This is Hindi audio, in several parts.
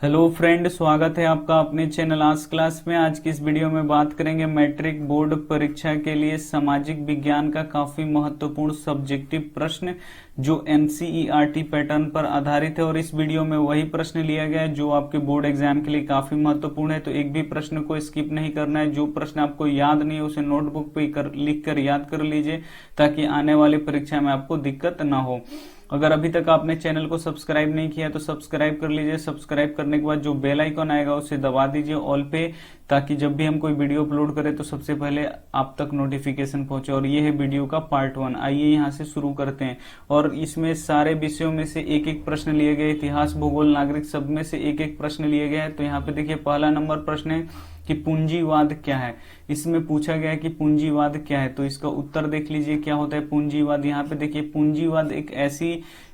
हेलो फ्रेंड, स्वागत है आपका अपने चैनल आज क्लास में। आज की इस वीडियो में बात करेंगे मैट्रिक बोर्ड परीक्षा के लिए सामाजिक विज्ञान का काफी महत्वपूर्ण सब्जेक्टिव प्रश्न जो एनसीईआरटी पैटर्न पर आधारित है। और इस वीडियो में वही प्रश्न लिया गया है जो आपके बोर्ड एग्जाम के लिए काफी महत्वपूर्ण है, तो एक भी प्रश्न को स्किप नहीं करना है। जो प्रश्न आपको याद नहीं है उसे नोटबुक पे लिख कर याद कर लीजिए ताकि आने वाली परीक्षा में आपको दिक्कत ना हो। अगर अभी तक आपने चैनल को सब्सक्राइब नहीं किया तो सब्सक्राइब कर लीजिए। सब्सक्राइब करने के बाद जो बेल आइकन आएगा उसे दबा दीजिए ऑल पे, ताकि जब भी हम कोई वीडियो अपलोड करें तो सबसे पहले आप तक नोटिफिकेशन पहुंचे। और ये है वीडियो का पार्ट 1। आइए यहाँ से शुरू करते हैं। और इसमें सारे विषयों में से एक एक प्रश्न लिए गए, इतिहास, भूगोल, नागरिक, सब में से एक एक प्रश्न लिए गए हैं। तो यहाँ पे देखिए पहला नंबर प्रश्न है कि पूंजीवाद क्या है। इसमें पूछा गया है कि पूंजीवाद क्या है, तो इसका उत्तर देख लीजिए क्या होता है पूंजीवाद। यहाँ पे देखिए पूंजीवाद एक ऐसी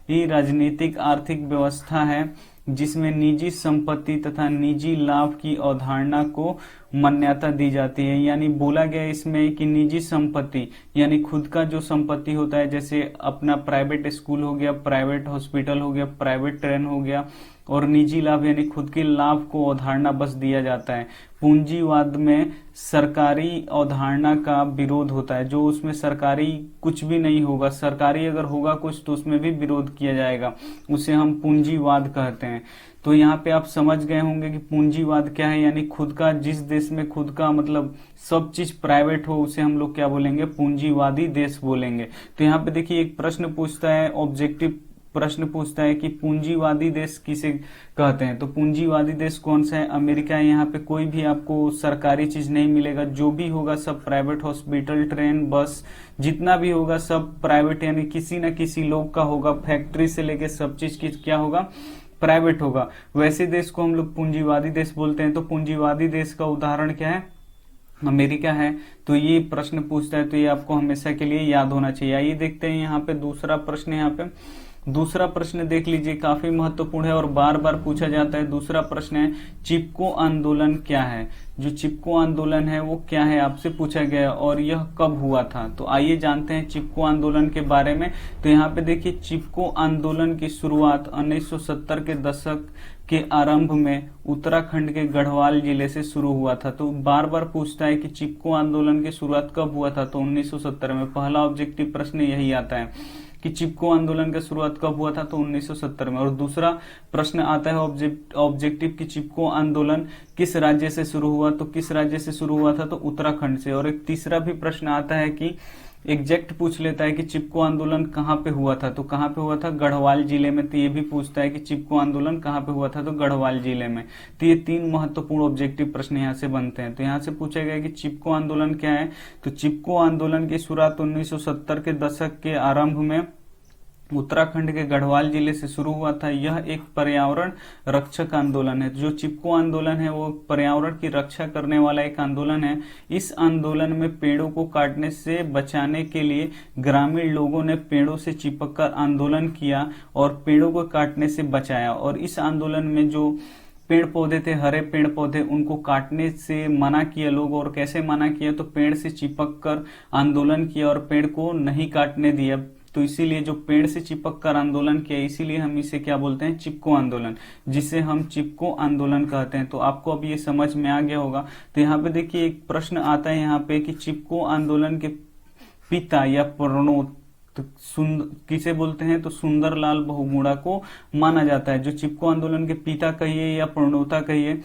ही राजनीतिक आर्थिक व्यवस्था है जिसमें निजी संपत्ति तथा निजी लाभ की अवधारणा को मान्यता दी जाती है। यानी बोला गया इसमें कि निजी संपत्ति यानी खुद का जो संपत्ति होता है, जैसे अपना प्राइवेट स्कूल हो गया, प्राइवेट हॉस्पिटल हो गया, प्राइवेट ट्रेन हो गया, और निजी लाभ यानी खुद के लाभ को अवधारणा बस दिया जाता है। पूंजीवाद में सरकारी अवधारणा का विरोध होता है, जो उसमें सरकारी कुछ भी नहीं होगा, सरकारी अगर होगा कुछ तो उसमें भी विरोध किया जाएगा, उसे हम पूंजीवाद कहते हैं। तो यहाँ पे आप समझ गए होंगे कि पूंजीवाद क्या है। यानी खुद का, जिस देश में खुद का मतलब सब चीज प्राइवेट हो उसे हम लोग क्या बोलेंगे, पूंजीवादी देश बोलेंगे। तो यहाँ पे देखिए एक प्रश्न पूछता है, ऑब्जेक्टिव प्रश्न पूछता है कि पूंजीवादी देश किसे कहते हैं। तो पूंजीवादी देश कौन सा है, अमेरिका है। यहाँ पे कोई भी आपको सरकारी चीज नहीं मिलेगा, जो भी होगा सब प्राइवेट, हॉस्पिटल, ट्रेन, बस, जितना भी होगा सब प्राइवेट, यानी किसी न किसी लोग का होगा। फैक्ट्री से लेके सब चीज की क्या होगा, प्राइवेट होगा। वैसे देश को हम लोग पूंजीवादी देश बोलते हैं। तो पूंजीवादी देश का उदाहरण क्या है, अमेरिका है। तो ये प्रश्न पूछता है, तो ये आपको हमेशा के लिए याद होना चाहिए। आइए देखते हैं यहाँ पे दूसरा प्रश्न। यहाँ पे दूसरा प्रश्न देख लीजिए, काफी महत्वपूर्ण है और बार बार पूछा जाता है। दूसरा प्रश्न है चिपको आंदोलन क्या है। जो चिपको आंदोलन है वो क्या है, आपसे पूछा गया और यह कब हुआ था। तो आइए जानते हैं चिपको आंदोलन के बारे में। तो यहाँ पे देखिए चिपको आंदोलन की शुरुआत 1970 के दशक के आरंभ में उत्तराखंड के गढ़वाल जिले से शुरू हुआ था। तो बार बार पूछता है कि चिपको आंदोलन की शुरुआत कब हुआ था, तो 1970 में। पहला ऑब्जेक्टिव प्रश्न यही आता है कि चिपको आंदोलन का शुरुआत कब हुआ था, तो 1970 में। और दूसरा प्रश्न आता है ऑब्जेक्टिव कि चिपको आंदोलन किस राज्य से शुरू हुआ, तो किस राज्य से शुरू हुआ था, तो उत्तराखंड से। और एक तीसरा भी प्रश्न आता है कि एग्जैक्ट पूछ लेता है कि चिपको आंदोलन कहाँ पे हुआ था, तो कहाँ पे हुआ था, गढ़वाल जिले में। तो ये भी पूछता है कि चिपको आंदोलन कहाँ पे हुआ था, तो गढ़वाल जिले में। तो ये तीन महत्वपूर्ण ऑब्जेक्टिव प्रश्न यहाँ से बनते हैं। तो यहाँ से पूछा गया कि चिपको आंदोलन क्या है। तो चिपको आंदोलन की शुरुआत 1970 के दशक के आरंभ में उत्तराखंड के गढ़वाल जिले से शुरू हुआ था। यह एक पर्यावरण रक्षक आंदोलन है। जो चिपको आंदोलन है वो पर्यावरण की रक्षा करने वाला एक आंदोलन है। इस आंदोलन में पेड़ों को काटने से बचाने के लिए ग्रामीण लोगों ने पेड़ों से चिपककर आंदोलन किया और पेड़ों को काटने से बचाया। और इस आंदोलन में जो पेड़ पौधे थे, हरे पेड़ पौधे, उनको काटने से मना किया लोग। और कैसे मना किया, तो पेड़ से चिपक कर आंदोलन किया और पेड़ को नहीं काटने दिया। तो इसीलिए जो पेड़ से चिपक कर आंदोलन किया, इसीलिए हम इसे क्या बोलते हैं, चिपको आंदोलन, जिसे हम चिपको आंदोलन कहते हैं। तो आपको अब ये समझ में आ गया होगा। तो यहाँ पे देखिए एक प्रश्न आता है यहाँ पे कि चिपको आंदोलन के पिता या प्रणोत किसे बोलते हैं, तो सुंदरलाल बहुगुणा को माना जाता है। जो चिपको आंदोलन के पिता कहिए या प्रणोता कहिए,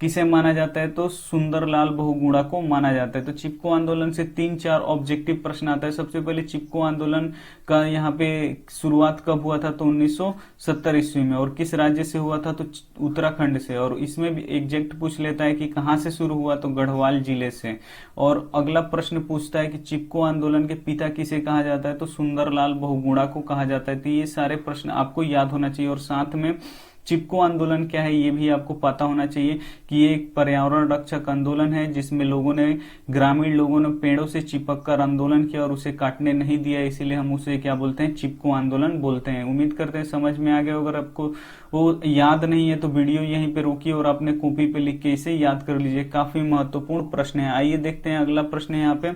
किसे माना जाता है, तो सुंदरलाल बहुगुणा को माना जाता है। तो चिपको आंदोलन से 3-4 ऑब्जेक्टिव प्रश्न आता है। सबसे पहले चिपको आंदोलन का यहाँ पे शुरुआत कब हुआ था, तो 1970 ईस्वी में। और किस राज्य से हुआ था, तो उत्तराखंड से। और इसमें भी एग्जैक्ट पूछ लेता है कि कहाँ से शुरू हुआ, तो गढ़वाल जिले से। और अगला प्रश्न पूछता है कि चिपको आंदोलन के पिता किसे कहा जाता है, तो सुंदरलाल बहुगुणा को कहा जाता है। तो ये सारे प्रश्न आपको याद होना चाहिए। और साथ में चिपको आंदोलन क्या है ये भी आपको पता होना चाहिए कि ये एक पर्यावरण रक्षक आंदोलन है, जिसमें लोगों ने, ग्रामीण लोगों ने पेड़ों से चिपककर आंदोलन किया और उसे काटने नहीं दिया। इसीलिए हम उसे क्या बोलते हैं, चिपको आंदोलन बोलते हैं। उम्मीद करते हैं समझ में आ गया। अगर आपको वो याद नहीं है तो वीडियो यहीं पे रोकिए और अपने कॉपी पे लिख के इसे याद कर लीजिए। काफी महत्वपूर्ण प्रश्न है। आइए देखते हैं अगला प्रश्न है यहाँ पे,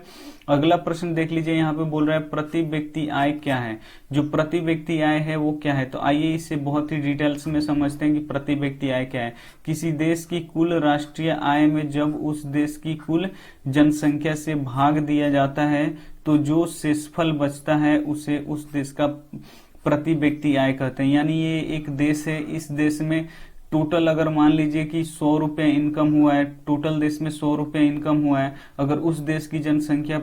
अगला प्रश्न देख लीजिए, यहाँ पे बोल रहा है प्रति व्यक्ति आय क्या है। जो प्रति व्यक्ति आय है वो क्या है, तो आइए इसे बहुत ही डिटेल्स में समझते हैं कि प्रति व्यक्ति आय क्या है। किसी देश की कुल राष्ट्रीय आय में जब उस देश की कुल जनसंख्या से भाग दिया जाता है तो जो शेषफल बचता है उसे उस देश का प्रति व्यक्ति आय कहते हैं। यानी ये एक देश है, इस देश में टोटल अगर मान लीजिए कि 100 रुपये इनकम हुआ है, टोटल देश में 100 रुपये इनकम हुआ है, अगर उस देश की जनसंख्या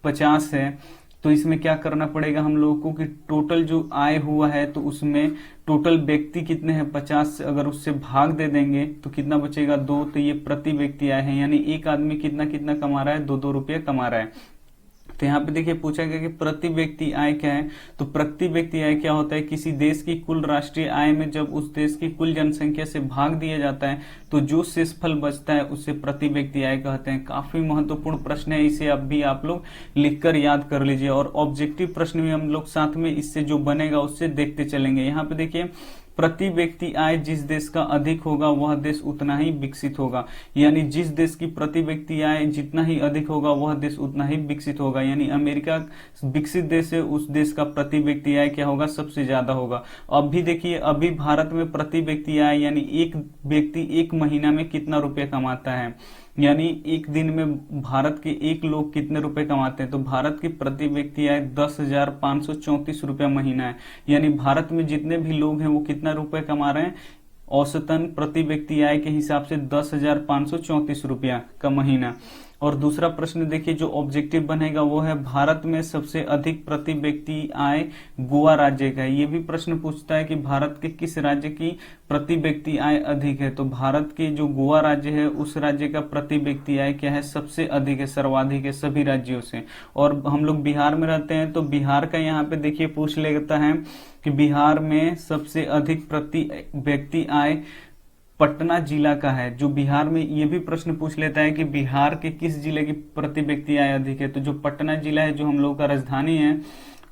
50 है तो इसमें क्या करना पड़ेगा हम लोगों को कि टोटल जो आय हुआ है तो उसमें टोटल व्यक्ति कितने हैं 50 से अगर उससे भाग दे देंगे तो कितना बचेगा 2, तो ये प्रति व्यक्ति आय है। यानी एक आदमी कितना कितना कमा रहा है, 2-2 रुपये कमा रहा है। तो यहाँ पे देखिए पूछा गया कि प्रति व्यक्ति आय क्या है, तो प्रति व्यक्ति आय क्या होता है, किसी देश की कुल राष्ट्रीय आय में जब उस देश की कुल जनसंख्या से भाग दिया जाता है तो जो शेषफल बचता है उसे प्रति व्यक्ति आय कहते हैं। काफी महत्वपूर्ण प्रश्न है, इसे अब भी आप लोग लिखकर याद कर लीजिए और ऑब्जेक्टिव प्रश्न भी हम लोग साथ में इससे जो बनेगा उससे देखते चलेंगे। यहाँ पे देखिए प्रति व्यक्ति आय जिस देश का अधिक होगा वह देश उतना ही विकसित होगा। यानी जिस देश की प्रति व्यक्ति आय जितना ही अधिक होगा वह देश उतना ही विकसित होगा। यानी अमेरिका विकसित देश है, उस देश का प्रति व्यक्ति आय क्या होगा, सबसे ज्यादा होगा। अब भी देखिए अभी भारत में प्रति व्यक्ति आय यानी एक व्यक्ति एक महीना में कितना रुपया कमाता है, यानी एक दिन में भारत के एक लोग कितने रुपए कमाते हैं, तो भारत की प्रति व्यक्ति आय 10,534 रुपया महीना है। यानी भारत में जितने भी लोग हैं वो कितना रुपए कमा रहे हैं, औसतन प्रति व्यक्ति आय के हिसाब से 10,534 रुपया का महीना। और दूसरा प्रश्न देखिए जो ऑब्जेक्टिव बनेगा वो है भारत में सबसे अधिक प्रति व्यक्ति आय गोवा राज्य का है। ये भी प्रश्न पूछता है कि भारत के किस राज्य की प्रति व्यक्ति आय अधिक है, तो भारत के जो गोवा राज्य है उस राज्य का प्रति व्यक्ति आय क्या है, सबसे अधिक है, सर्वाधिक है सभी राज्यों से। और हम लोग बिहार में रहते हैं तो बिहार का यहाँ पे देखिए पूछ लेता है कि बिहार में सबसे अधिक प्रति व्यक्ति आय पटना जिला का है। जो बिहार में ये भी प्रश्न पूछ लेता है कि बिहार के किस जिले की प्रति व्यक्ति आय अधिक है, तो जो पटना जिला है जो हम लोग का राजधानी है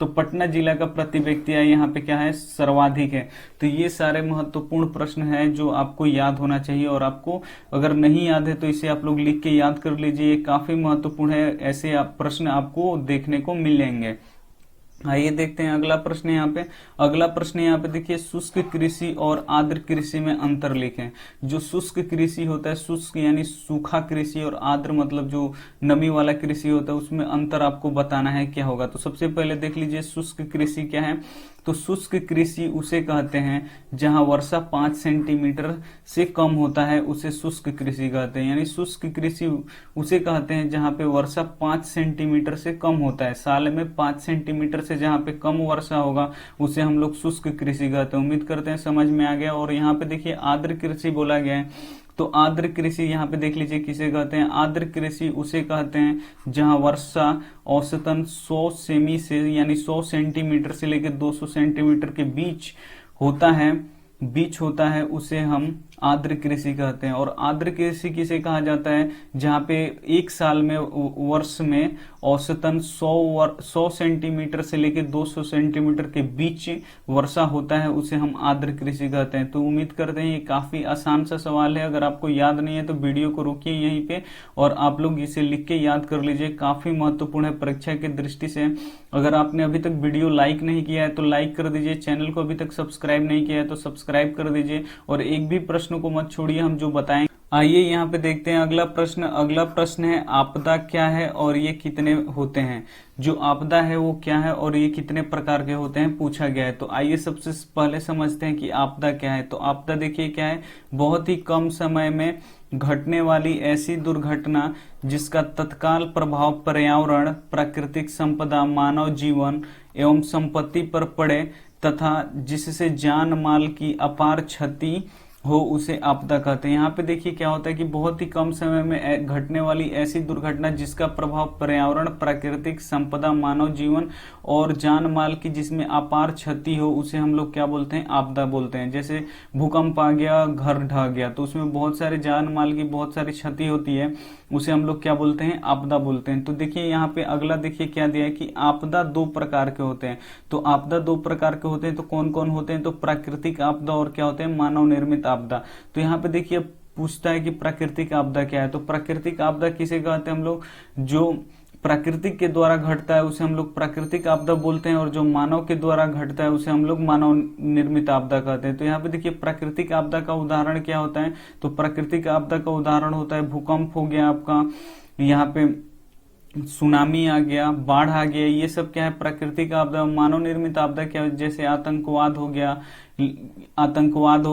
तो पटना जिला का प्रति व्यक्ति आय यहाँ पे क्या है, सर्वाधिक है। तो ये सारे महत्वपूर्ण प्रश्न हैं जो आपको याद होना चाहिए और आपको अगर नहीं याद है तो इसे आप लोग लिख के याद कर लीजिए, काफी महत्वपूर्ण है, ऐसे प्रश्न आपको देखने को मिलेंगे। आइए देखते हैं अगला प्रश्न यहाँ पे। अगला प्रश्न यहाँ पे देखिए शुष्क कृषि और आर्द्र कृषि में अंतर लिखें। जो शुष्क कृषि होता है, शुष्क यानी सूखा कृषि और आर्द्र मतलब जो नमी वाला कृषि होता है, उसमें अंतर आपको बताना है क्या होगा। तो सबसे पहले देख लीजिए शुष्क कृषि क्या है, तो शुष्क कृषि उसे कहते हैं जहां वर्षा 5 सेंटीमीटर से कम होता है उसे शुष्क कृषि कहते हैं। यानी शुष्क कृषि उसे कहते हैं जहां पे वर्षा 5 सेंटीमीटर से कम होता है, साल में 5 सेंटीमीटर से जहां पे कम वर्षा होगा उसे हम लोग शुष्क कृषि कहते हैं। उम्मीद करते हैं समझ में आ गया। और यहाँ पे देखिए आर्द्र कृषि बोला गया है, तो आर्द्र कृषि यहाँ पे देख लीजिए किसे कहते हैं, आर्द्र कृषि उसे कहते हैं जहां वर्षा औसतन 100 सेमी से यानी 100 सेंटीमीटर से लेकर 200 सेंटीमीटर के बीच होता है, उसे हम आर्द्र कृषि कहते हैं। और आर्द्र कृषि किसे कहा जाता है, जहां पे एक साल में वर्ष में औसतन 100 सेंटीमीटर से लेकर 200 सेंटीमीटर के बीच वर्षा होता है, उसे हम आर्द्र कृषि कहते हैं। तो उम्मीद करते हैं ये काफी आसान सा सवाल है, अगर आपको याद नहीं है तो वीडियो को रोकिए यहीं पे और आप लोग इसे लिख के याद कर लीजिए, काफी महत्वपूर्ण है परीक्षा की दृष्टि से। अगर आपने अभी तक वीडियो लाइक नहीं किया है तो लाइक कर दीजिए, चैनल को अभी तक सब्सक्राइब नहीं किया है तो सब्सक्राइब कर दीजिए और एक भी प्रश्न को मत छोड़िए, हम जो बताएंगे। आइए यहाँ पे देखते हैं अगला प्रश्न। अगला प्रश्न है आपदा क्या है और ये कितने होते हैं। जो आपदा है वो क्या है और ये कितने प्रकार के होते हैं पूछा गया है। तो आइए सबसे पहले समझते हैं कि आपदा क्या है। तो आपदा देखिए क्या है, बहुत ही कम समय में घटने वाली ऐसी दुर्घटना जिसका तत्काल प्रभाव पर्यावरण, प्राकृतिक संपदा, मानव जीवन एवं संपत्ति पर पड़े तथा जिससे जान माल की अपार क्षति हो उसे आपदा कहते हैं। यहाँ पे देखिए क्या होता है कि बहुत ही कम समय में घटने वाली ऐसी दुर्घटना जिसका प्रभाव पर्यावरण, प्राकृतिक संपदा, मानव जीवन और जान माल की जिसमें अपार क्षति हो उसे हम लोग क्या बोलते हैं, आपदा बोलते हैं। जैसे भूकंप आ गया, घर ढह गया, तो उसमें बहुत सारे जान माल की बहुत सारी क्षति होती है, उसे हम लोग क्या बोलते हैं, आपदा बोलते हैं। तो देखिए यहाँ पे अगला देखिए क्या दिया है कि आपदा 2 प्रकार के होते हैं। तो आपदा 2 प्रकार के होते हैं, तो कौन कौन होते हैं, तो प्राकृतिक आपदा और क्या होते हैं, मानव निर्मित आपदा। तो यहाँ पे देखिए पूछता है कि प्राकृतिक आपदा क्या है। तो प्राकृतिक आपदा किसे कहते हैं हम लोग, जो प्राकृतिक के द्वारा घटता है उसे हम लोग प्राकृतिक आपदा बोलते हैं, और जो मानव के द्वारा घटता है उसे हम लोग मानव निर्मित आपदा कहते हैं। तो यहाँ पे देखिए प्राकृतिक आपदा का उदाहरण क्या होता है, तो प्राकृतिक आपदा का उदाहरण होता है भूकंप हो गया आपका, यहाँ पे सुनामी आ गया, बाढ़ आ गया, ये सब क्या है प्राकृतिक आपदा। मानव निर्मित आपदा क्या है, जैसे आतंकवाद हो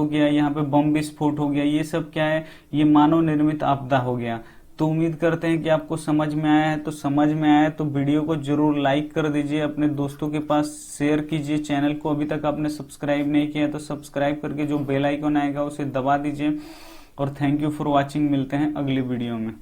गया, यहाँ पे बम विस्फोट हो गया, ये सब क्या है, ये मानव निर्मित आपदा हो गया। तो उम्मीद करते हैं कि आपको समझ में आया है। तो समझ में आया है तो वीडियो को जरूर लाइक कर दीजिए, अपने दोस्तों के पास शेयर कीजिए। चैनल को अभी तक आपने सब्सक्राइब नहीं किया तो सब्सक्राइब करके जो बेल आइकन आएगा उसे दबा दीजिए। और थैंक यू फॉर वॉचिंग, मिलते हैं अगली वीडियो में।